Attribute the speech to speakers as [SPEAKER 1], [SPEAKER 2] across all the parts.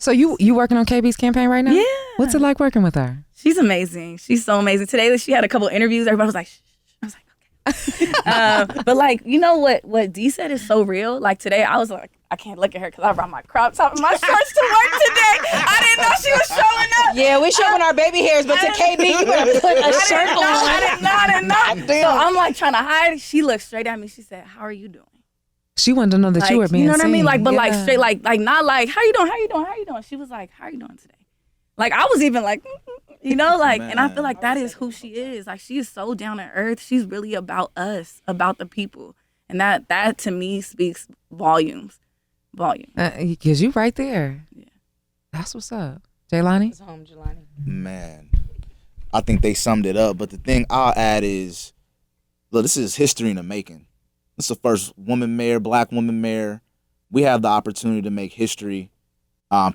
[SPEAKER 1] So you working on KB's campaign right now?
[SPEAKER 2] Yeah.
[SPEAKER 1] What's it like working with her?
[SPEAKER 2] She's amazing. She's so amazing. Today she had a couple interviews. Everybody was like, shh. I was like, okay. But like, you know what D said is so real. Like today I was like, I can't look at her because I brought my crop top and my shorts to work today. I didn't know she was showing up.
[SPEAKER 3] Yeah, we showing our baby hairs, but to KB, you better put a shirt on.
[SPEAKER 2] I didn't know. So I'm like trying to hide. She looked straight at me. She said, "How are you doing?"
[SPEAKER 1] She wanted to know that
[SPEAKER 2] like,
[SPEAKER 1] you were being
[SPEAKER 2] You know what I mean? Like, but like
[SPEAKER 1] yeah.
[SPEAKER 2] straight, like not like, "How you doing? How you doing? How you doing?" She was like, "How are you doing today?" Like I was even like, you know, like, and I feel like that is who she is. Like she is so down to earth. She's really about us, about the people, and that to me speaks volumes.
[SPEAKER 1] Because you right there.
[SPEAKER 2] Yeah.
[SPEAKER 1] That's what's up. Jelani?
[SPEAKER 3] It's home, Jelani.
[SPEAKER 4] Man, I think they summed it up. But the thing I'll add is, look, this is history in the making. This is the first woman mayor, black woman mayor. We have the opportunity to make history.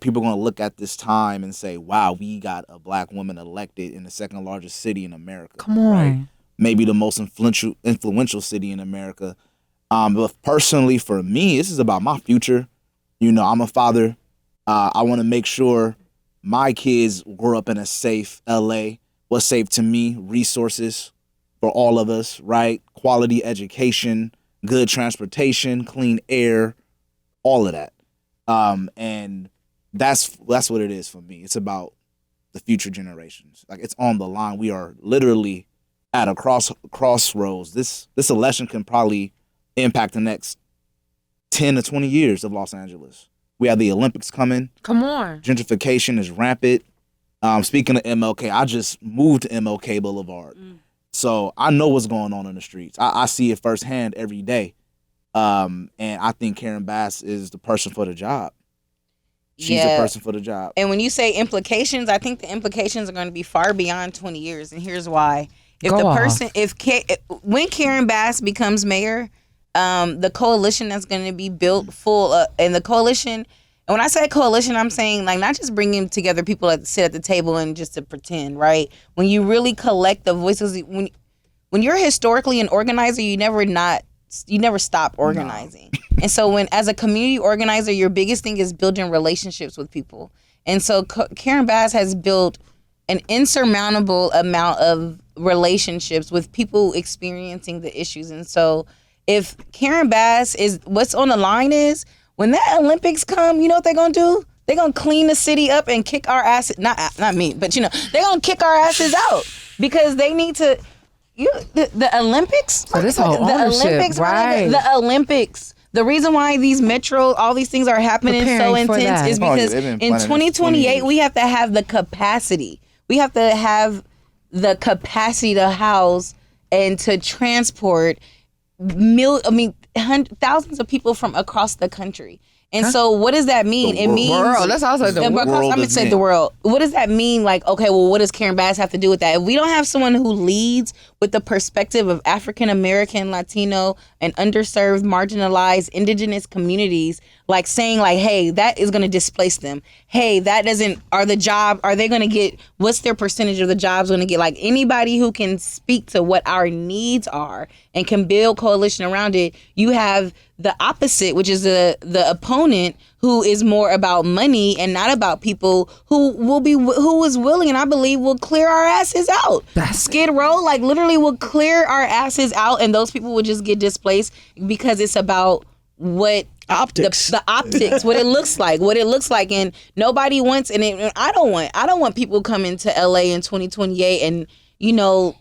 [SPEAKER 4] People are going to look at this time and say, wow, we got a black woman elected in the second largest city in America.
[SPEAKER 1] Come on.
[SPEAKER 4] Right? Maybe the most influential city in America. But personally, for me, this is about my future. You know, I'm a father. I want to make sure my kids grow up in a safe LA. What's safe to me? Resources for all of us, right? Quality education, good transportation, clean air, all of that. And that's what it is for me. It's about the future generations. Like it's on the line. We are literally at a crossroads. This election can probably impact the next 10 to 20 years of Los Angeles. We have the Olympics coming.
[SPEAKER 1] Come on.
[SPEAKER 4] Gentrification is rampant. Speaking of MLK, I just moved to MLK Boulevard. So I know what's going on in the streets. I see it firsthand every day. And I think Karen Bass is the person for the job. She's the person for the job.
[SPEAKER 3] And when you say implications, I think the implications are going to be far beyond 20 years. And here's why. When Karen Bass becomes mayor, the coalition that's going to be built and the coalition, and when I say coalition, I'm saying like not just bringing together people that sit at the table and just to pretend, right? When you really collect the voices, when you're historically an organizer, you never stop organizing. No. And so as a community organizer, your biggest thing is building relationships with people. And so Karen Bass has built an insurmountable amount of relationships with people experiencing the issues. And so if Karen Bass is what's on the line is when that Olympics come, you know what they're gonna do? They're gonna clean the city up and kick our asses. Not me, but you know they're gonna kick our asses out because they need to. The Olympics.
[SPEAKER 1] So this whole ownership, right?
[SPEAKER 3] The Olympics. The reason why these all these things are happening so intense is because in 2028 we have to have the capacity. We have to have the capacity to house and to transport thousands of people from across the country. And so what does that mean? It means
[SPEAKER 1] world. That's also the world.
[SPEAKER 3] I'm going to say the world. What does that mean? Like, okay, well, what does Karen Bass have to do with that? If we don't have someone who leads with the perspective of African American, Latino, and underserved, marginalized, indigenous communities, like saying like, hey, that is going to displace them. Hey, are they going to get, what's their percentage of the jobs going to get? Like anybody who can speak to what our needs are and can build coalition around it, you have the opposite, which is the opponent who is more about money and not about people who is willing and I believe will clear our asses out. Skid Row, like literally will clear our asses out and those people will just get displaced because it's about what
[SPEAKER 5] optics,
[SPEAKER 3] the optics, what it looks like, and nobody wants. And I don't want people coming to LA in 2028 and you know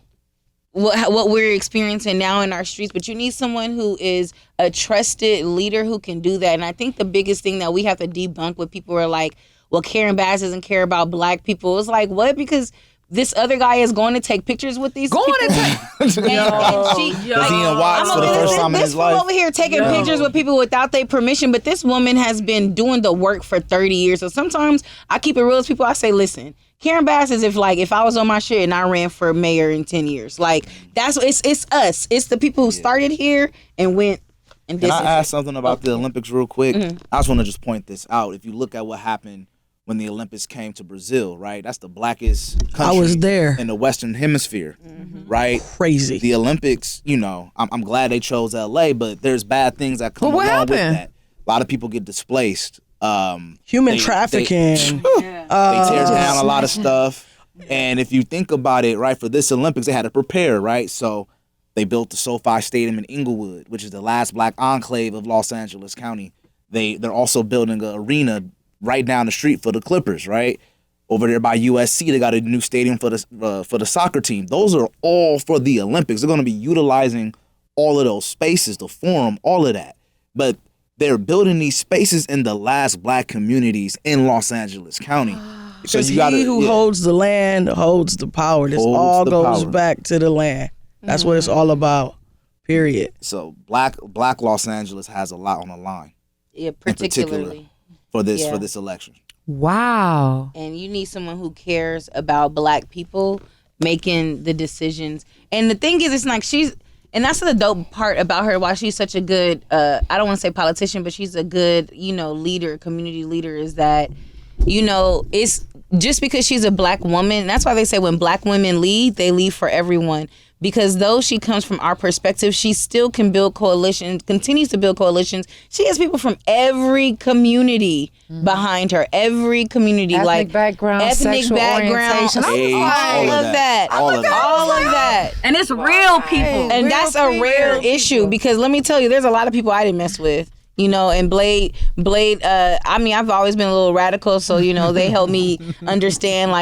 [SPEAKER 3] what we're experiencing now in our streets. But you need someone who is a trusted leader who can do that. And I think the biggest thing that we have to debunk when people are like, well, Karen Bass doesn't care about black people. It's like, what? Because this other guy is going to take pictures with these people.
[SPEAKER 4] Because he in Watts for the first time in his life.
[SPEAKER 3] This over here taking pictures with people without their permission, but this woman has been doing the work for 30 years. So sometimes I keep it real with people. I say, listen, Karen Bass is if I was on my shit and I ran for mayor in 10 years. Like, it's us. It's the people who started here and went and did.
[SPEAKER 4] Can I ask something about the Olympics real quick? Mm-hmm. I just want to just point this out. If you look at what happened when the Olympics came to Brazil, right? That's the blackest country
[SPEAKER 5] I was there
[SPEAKER 4] in the Western Hemisphere, right?
[SPEAKER 5] Crazy.
[SPEAKER 4] The Olympics, you know, I'm glad they chose LA, but there's bad things that come along with that. A lot of people get displaced.
[SPEAKER 5] Human trafficking.
[SPEAKER 4] They tear down a lot of stuff. And if you think about it, right, for this Olympics, they had to prepare, right? So they built the SoFi Stadium in Inglewood, which is the last black enclave of Los Angeles County. They're also building an arena right down the street for the Clippers, right? Over there by USC, they got a new stadium for the soccer team. Those are all for the Olympics. They're going to be utilizing all of those spaces, the forum, all of that. But they're building these spaces in the last black communities in Los Angeles County.
[SPEAKER 5] Because he who holds the land holds the power. This all goes back to the land. That's what it's all about, period.
[SPEAKER 4] So black Los Angeles has a lot on the line.
[SPEAKER 3] Yeah, particularly
[SPEAKER 4] for this election.
[SPEAKER 1] Wow.
[SPEAKER 3] And you need someone who cares about black people making the decisions. And the thing is, it's like and that's the dope part about her, why she's such a good, I don't want to say politician, but she's a good, leader, community leader, is that, it's just because she's a black woman. That's why they say when black women lead, they lead for everyone. Because though she comes from our perspective, she still can build coalitions, continues to build coalitions. She has people from every community behind her, every community,
[SPEAKER 1] ethnic background, sexual orientation,
[SPEAKER 3] all of that.
[SPEAKER 2] And it's real people.
[SPEAKER 3] And that's a rare issue because let me tell you, there's a lot of people I didn't mess with. And BLAYD, I've always been a little radical, so, they help me understand,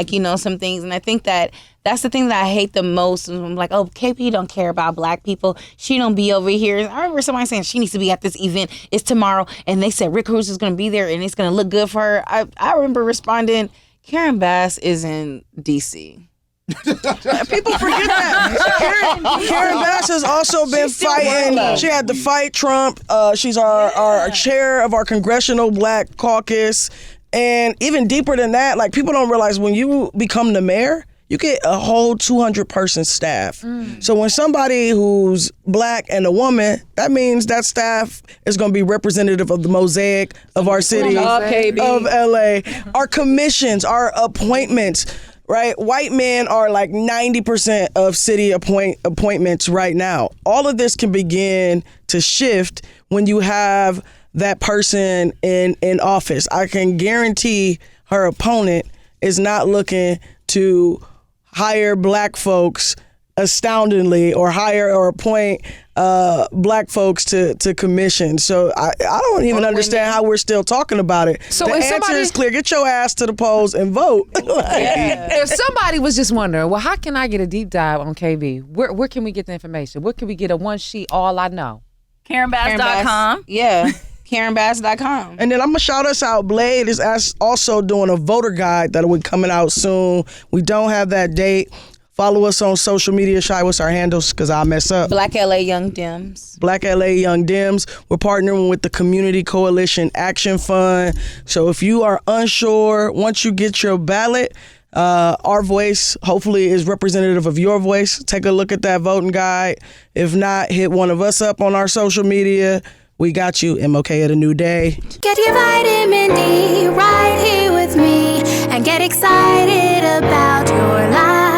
[SPEAKER 3] some things. And I think that's the thing that I hate the most. I'm like, oh, KP don't care about black people. She don't be over here. I remember somebody saying she needs to be at this event. It's tomorrow. And they said Rick Roos is going to be there and it's going to look good for her. I remember responding, Karen Bass is in D.C.
[SPEAKER 5] People forget that. Karen Bass has also been fighting. She had to fight Trump. She's our chair of our Congressional Black Caucus. And even deeper than that, people don't realize when you become the mayor, you get a whole 200-person staff. So when somebody who's black and a woman, that means that staff is going to be representative of the mosaic of our city, of LA. Our commissions, our appointments, right? White men are 90% of city appointments right now. All of this can begin to shift when you have that person in office. I can guarantee her opponent is not looking to hire black folks astoundingly or hire or appoint black folks to commission. So I don't even understand how we're still talking about it. So the answer is clear. Get your ass to the polls and vote.
[SPEAKER 1] If somebody was just wondering, well, how can I get a deep dive on KB? Where can we get the information? Where can we get a one sheet, all I know?
[SPEAKER 2] KarenBass.com.
[SPEAKER 3] Yeah. KarenBass.com.
[SPEAKER 5] And then I'm going to shout us out. BLAYD is also doing a voter guide that will be coming out soon. We don't have that date. Follow us on social media. Shy, what's our handles? Because I'll mess up.
[SPEAKER 3] Black LA Young Dems.
[SPEAKER 5] Black LA Young Dems. We're partnering with the Community Coalition Action Fund. So if you are unsure, once you get your ballot, our voice hopefully is representative of your voice. Take a look at that voting guide. If not, hit one of us up on our social media. We got you. MOK at a new day.
[SPEAKER 6] Get your vitamin D right here with me and get excited about your life.